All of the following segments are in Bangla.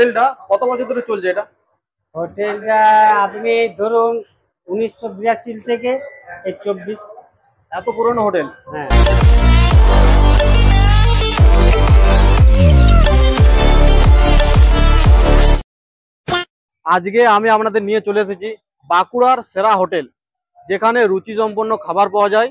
হোটেলটা কত বছর ধরে চলছে এটা? হোটেলটা আপনি ধরুন 1982 থেকে এই 24। এত পুরনো হোটেল? হ্যাঁ। আজকে আমি আপনাদের নিয়ে চলে এসেছি বাঁকুড়ার সেরা হোটেল, যেখানে রুচিসম্পন্ন খাবার পাওয়া যায়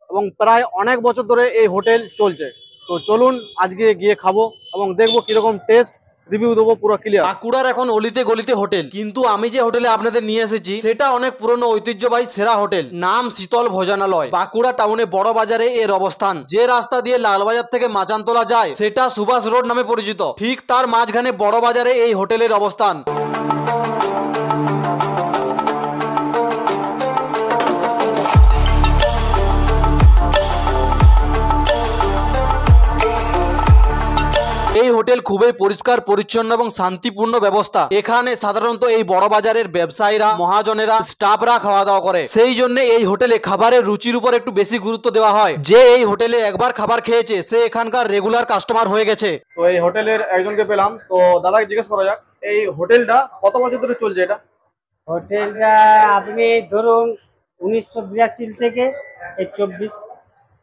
এবং প্রায় অনেক বছর ধরে এই হোটেল চলছে। তো চলুন আজকে গিয়ে খাবো এবং দেখবো কিরকম টেস্ট, রিভিউ দেবো পুরো ক্লিয়ার। বাঁকুড়ার এখন অলিতে গলিতে হোটেল, কিন্তু আমি যে হোটেলে আপনাদের নিয়ে এসেছি সেটা অনেক পুরনো ঐতিহ্যবাহী সেরা হোটেল, নাম শীতল ভোজনালয়। বাঁকুড়া টাউনে বড় বাজারে এর অবস্থান। যে রাস্তা দিয়ে লালবাজার থেকে মাচানতলা যায় সেটা সুভাষ রোড নামে পরিচিত। ঠিক তার মাঝখানে বড় বাজারে এই হোটেলের অবস্থান। এই হোটেল খুবই পরিষ্কার পরিচ্ছন্ন এবং শান্তিপূর্ণ ব্যবস্থা। এখানে সাধারণত এই বড় বাজারের ব্যবসায়ীরা, মহাজনেরা, স্টাফরা খাওয়া দাওয়া করে। সেই জন্য এই হোটেলে খাবারের রুচির উপর একটু বেশি গুরুত্ব দেওয়া হয়। যে এই হোটেলে একবার খাবার খেয়েছে সে এখানকার রেগুলার কাস্টমার হয়ে গেছে। তো এই হোটেলের একজনকে পেলাম, তো দাদাকে জিজ্ঞেস করা যাক এই হোটেলটা কত বছর ধরে চলছে এটা? হোটেলটা আপনি ধরুন 1982 থেকে এই 24।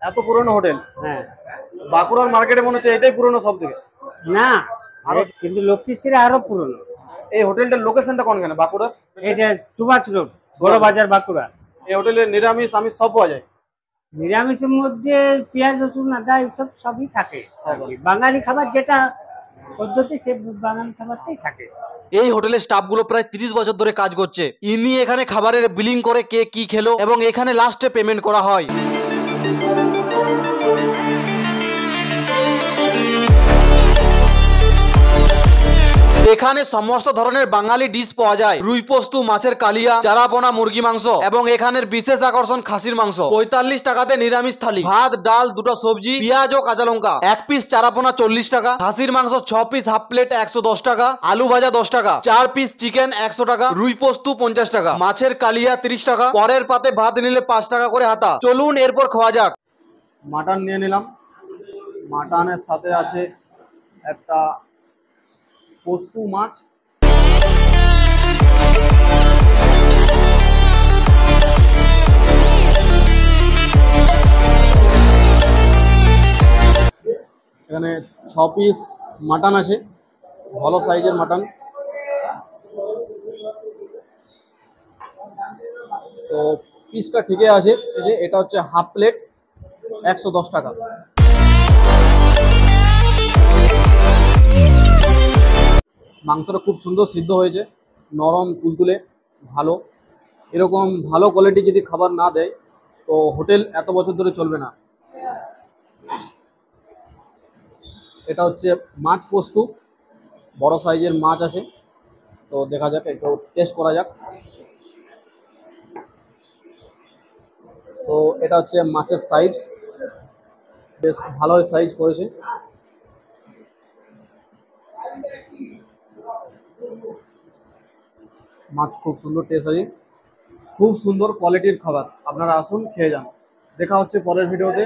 এত পুরনো হোটেল? হ্যাঁ। বাঁকুড়ার মার্কেটে মনে হচ্ছে এটাই পুরনো সব থেকে। না, আরো কিন্তু লক্ষ্মীশ্রী আরো পুরনো। এই হোটেলটার লোকেশনটা কোনখানে বাঁকুড়ার? এটা সুভাষ রোড, বড় বাজার, বাঁকুড়া। এই হোটেলে নিরামিষ আমিষ সব পাওয়া যায়? নিরামিষের মধ্যে পেঁয়াজ, রসুন, আদা এইসব সবই থাকে। বাঙালি খাবার যেটা পদ্ধতি সে বাঙালি খাবারটাই থাকে। এই হোটেলের স্টাফগুলো প্রায় 30 বছর ধরে কাজ করছে। ইনি এখানে খাবারের বিলিং করে কে কি খেলো এবং এখানে লাস্টে পেমেন্ট করা হয়। এখানে সমস্ত ধরনের বাঙালি ডিশ পাওয়া যায়। রুই পোস্তু, মাছের কালিয়া, চারাপোনা, মুরগি মাংস এবং এখানের বিশেষ আকর্ষণ খাসির মাংস। 45 টাকাতে নিরামিষ থালি, ভাত, ডাল, দুটো সবজি, পেঁয়াজ ও কাঁচা লঙ্কা। এক পিস চারাপোনা 40 টাকা, খাসির মাংস 6 পিস হাফ প্লেট 110 টাকা, আলু ভাজা 10 টাকা, 4 পিস চিকেন 100 টাকা, রুই পোস্তু 50 টাকা, মাছের কালিয়া 30 টাকা, পরের পাতে ভাত নিলে 5 টাকা করে হাতা। চলুন এরপর খাওয়া যাক। মাটন নিয়ে নিলাম। মাটনের সাথে আছে একটা পোস্তু মাছ, এখানে 6 পিস মাটন আছে, ভালো সাইজের মাটন। তো পিসটা ঠিকই আছে। এটা হচ্ছে হাফ প্লেট 110 টাকা। মাংসটা খুব সুন্দর সিদ্ধ হয়েছে, নরম তুলতুলে, ভালো। এরকম ভালো কোয়ালিটি যদি খাবার না দেয় তো হোটেল এত বছর ধরে চলবে না। এটা হচ্ছে মাছ পোস্তু, বড় সাইজের মাছ আছে। তো দেখা যাক, একটু টেস্ট করা যাক। তো এটা হচ্ছে মাছের সাইজ, বেশ ভালো সাইজ করেছে। মাছ খুব সুন্দর টেস্ট আছে, খুব সুন্দর কোয়ালিটির খাবার। আপনারা আসুন, খেয়ে যান। দেখা হচ্ছে পরের ভিডিওতে।